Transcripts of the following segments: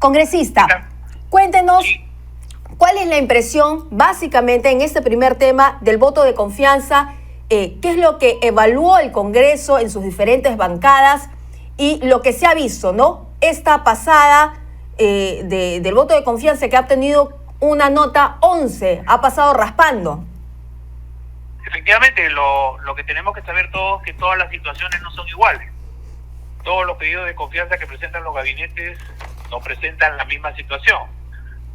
Congresista, cuéntenos cuál es la impresión básicamente en este primer tema del voto de confianza, qué es lo que evaluó el Congreso en sus diferentes bancadas y lo que se ha visto, ¿no? Esta pasada del voto de confianza que ha obtenido una nota 11, ha pasado raspando. Efectivamente, lo que tenemos que saber todos es que todas las situaciones no son iguales. Todos los pedidos de confianza que presentan los gabinetes no presentan la misma situación.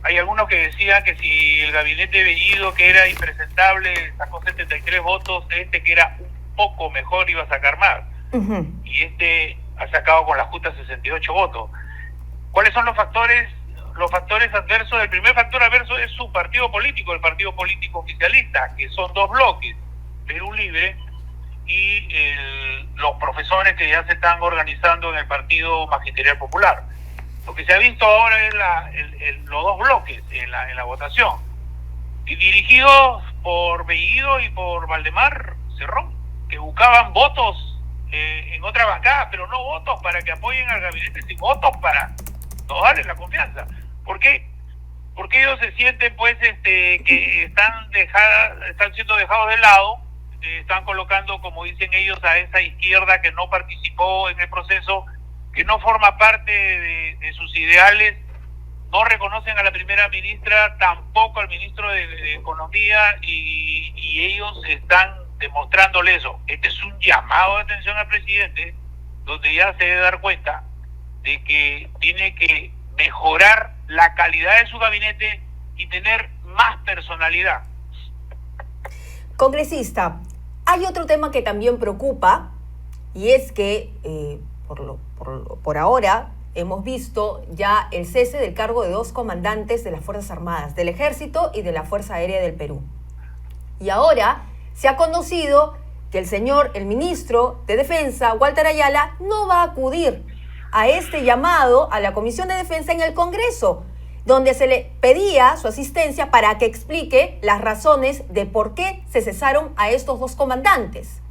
Hay algunos que decían que si el gabinete Bellido, que era impresentable, sacó 73 votos, que era un poco mejor iba a sacar más. Y ha sacado con la justa 68 votos. ¿Cuáles son los factores? Los factores adversos. El primer factor adverso es su partido político, el partido político oficialista, que son dos bloques, Perú Libre y los profesores que ya se están organizando en el Partido Magisterial Popular. Lo que se ha visto ahora es los dos bloques en la votación, y dirigidos por Bellido y por Valdemar Cerrón, que buscaban votos en otra bancada, pero no votos para que apoyen al gabinete, sino votos para no darle la confianza. ¿Por qué? Porque ellos se sienten que están siendo dejados de lado, están colocando, como dicen ellos, a esa izquierda que no participó en el proceso, que no forma parte de sus ideales, no reconocen a la primera ministra, tampoco al ministro de Economía, y ellos están demostrándole eso. Este es un llamado de atención al presidente, donde ya se debe dar cuenta de que tiene que mejorar la calidad de su gabinete y tener más personalidad. Congresista, hay otro tema que también preocupa, y es que por ahora hemos visto ya el cese del cargo de 2 comandantes de las Fuerzas Armadas, del Ejército y de la Fuerza Aérea del Perú. Y ahora se ha conocido que el ministro de Defensa, Walter Ayala, no va a acudir a este llamado a la Comisión de Defensa en el Congreso, donde se le pedía su asistencia para que explique las razones de por qué se cesaron a estos 2 comandantes.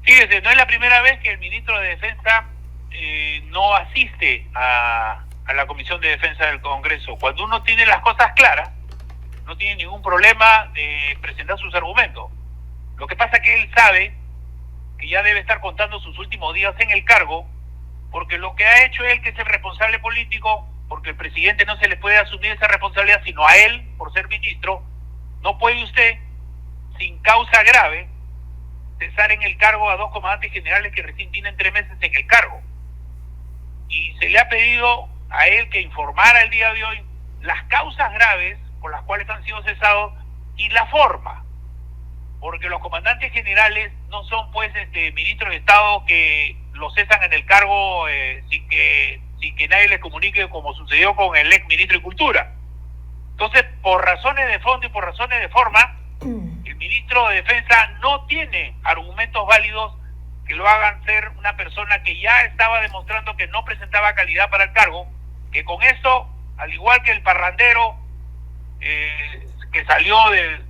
Fíjese, no es la primera vez que el ministro de Defensa no asiste a la Comisión de Defensa del Congreso. Cuando uno tiene las cosas claras, no tiene ningún problema de presentar sus argumentos. Lo que pasa es que él sabe que ya debe estar contando sus últimos días en el cargo, porque lo que ha hecho él, que es el responsable político, porque el presidente no se le puede asumir esa responsabilidad sino a él, por ser ministro, no puede usted, sin causa grave, cesar en el cargo a 2 comandantes generales que recién tienen 3 meses en el cargo. Y se le ha pedido a él que informara el día de hoy las causas graves por las cuales han sido cesados y la forma, porque los comandantes generales no son ministros de Estado que los cesan en el cargo sin que nadie les comunique, como sucedió con el ex ministro de Cultura. Entonces, por razones de fondo y por razones de forma, el ministro de Defensa no tiene argumentos válidos que lo hagan ser una persona que ya estaba demostrando que no presentaba calidad para el cargo, que con eso, al igual que el parrandero que salió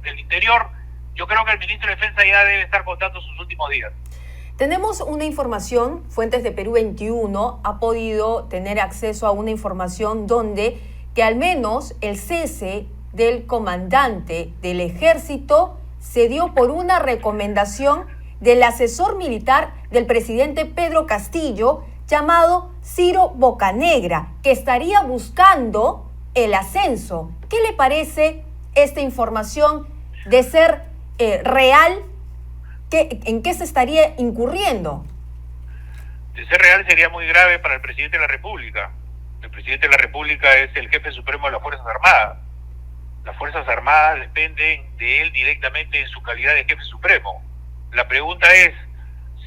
del interior, yo creo que el ministro de Defensa ya debe estar contando sus últimos días. Tenemos una información, Fuentes de Perú 21 ha podido tener acceso a una información donde que al menos el cese del comandante del Ejército se dio por una recomendación del asesor militar del presidente Pedro Castillo, llamado Ciro Bocanegra, que estaría buscando el ascenso. ¿Qué le parece esta información de ser real? ¿En qué se estaría incurriendo? De ser real sería muy grave para el presidente de la República. El presidente de la República es el jefe supremo de las Fuerzas Armadas. Las Fuerzas Armadas dependen de él directamente en su calidad de jefe supremo. La pregunta es,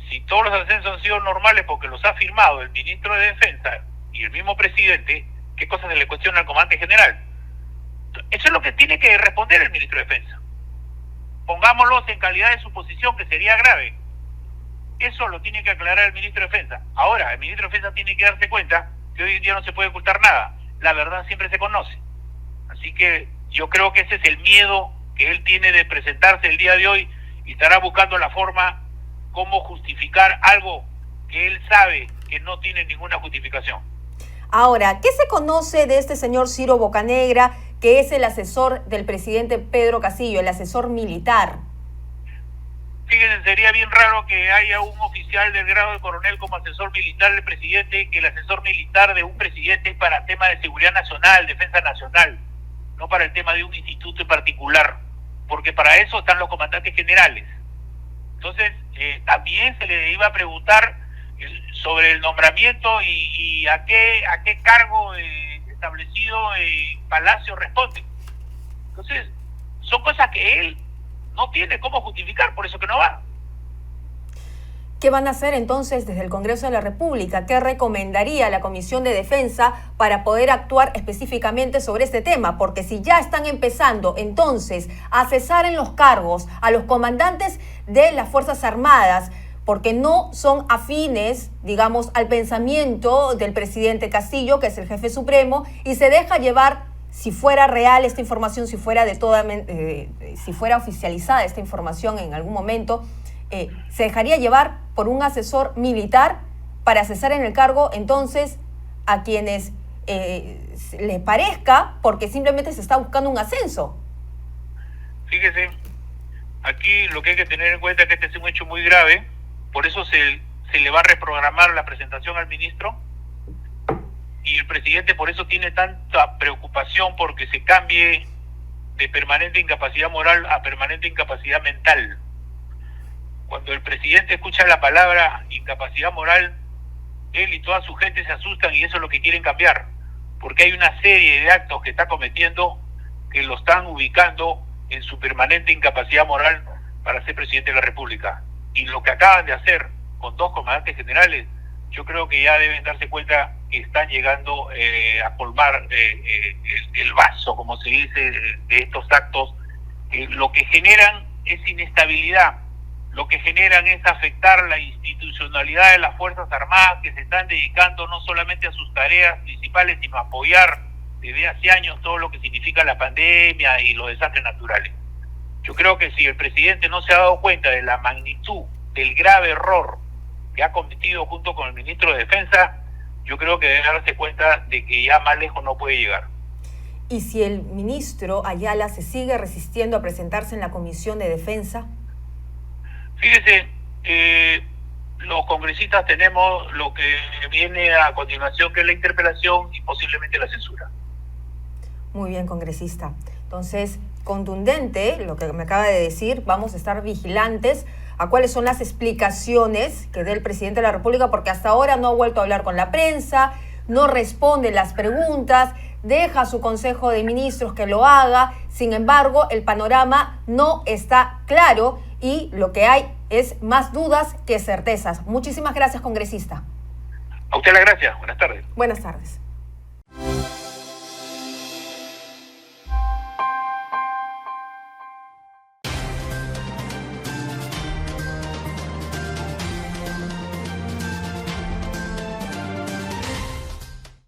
si todos los ascensos han sido normales porque los ha firmado el ministro de Defensa y el mismo presidente, ¿qué cosas se le cuestiona al comandante general? Eso es lo que tiene que responder el ministro de Defensa. Pongámoslos en calidad de suposición, que sería grave. Eso lo tiene que aclarar el ministro de Defensa. Ahora, el ministro de Defensa tiene que darse cuenta que hoy en día no se puede ocultar nada. La verdad siempre se conoce. Así que yo creo que ese es el miedo que él tiene de presentarse el día de hoy, y estará buscando la forma cómo justificar algo que él sabe que no tiene ninguna justificación. Ahora, ¿qué se conoce de este señor Ciro Bocanegra, que es el asesor del presidente Pedro Castillo, el asesor militar? Fíjense, sería bien raro que haya un oficial del grado de coronel como asesor militar del presidente, que el asesor militar de un presidente es para temas de seguridad nacional, defensa nacional, no para el tema de un instituto en particular, porque para eso están los comandantes generales. Entonces, también se le iba a preguntar sobre el nombramiento y a qué cargo establecido Palacio responde. Entonces, son cosas que él no tiene cómo justificar, por eso que no va. ¿Qué van a hacer entonces desde el Congreso de la República? ¿Qué recomendaría la Comisión de Defensa para poder actuar específicamente sobre este tema? Porque si ya están empezando entonces a cesar en los cargos a los comandantes de las Fuerzas Armadas, porque no son afines, digamos, al pensamiento del presidente Castillo, que es el jefe supremo, y se deja llevar, si fuera real esta información, si fuera si fuera oficializada esta información en algún momento, se dejaría llevar por un asesor militar para cesar en el cargo entonces a quienes les parezca, porque simplemente se está buscando un ascenso. Fíjese, aquí lo que hay que tener en cuenta es que este es un hecho muy grave, por eso se le va a reprogramar la presentación al ministro, y el presidente por eso tiene tanta preocupación porque se cambie de permanente incapacidad moral a permanente incapacidad mental. Cuando el presidente escucha la palabra incapacidad moral, él y toda su gente se asustan y eso es lo que quieren cambiar, porque hay una serie de actos que está cometiendo que lo están ubicando en su permanente incapacidad moral para ser presidente de la República. Y lo que acaban de hacer con dos comandantes generales, yo creo que ya deben darse cuenta que están llegando a colmar el vaso, como se dice, de estos actos. Lo que generan es inestabilidad, lo que generan es afectar la institucionalidad de las Fuerzas Armadas, que se están dedicando no solamente a sus tareas principales, sino a apoyar desde hace años todo lo que significa la pandemia y los desastres naturales. Yo creo que si el presidente no se ha dado cuenta de la magnitud del grave error que ha cometido junto con el ministro de Defensa, yo creo que debe darse cuenta de que ya más lejos no puede llegar. ¿Y si el ministro Ayala se sigue resistiendo a presentarse en la Comisión de Defensa? Fíjese, los congresistas tenemos lo que viene a continuación, que es la interpelación y posiblemente la censura. Muy bien, congresista. Entonces, contundente lo que me acaba de decir, vamos a estar vigilantes a cuáles son las explicaciones que dé el presidente de la República, porque hasta ahora no ha vuelto a hablar con la prensa, no responde las preguntas, deja a su Consejo de Ministros que lo haga. Sin embargo, el panorama no está claro y lo que hay es más dudas que certezas. Muchísimas gracias, congresista. A usted las gracias. Buenas tardes. Buenas tardes.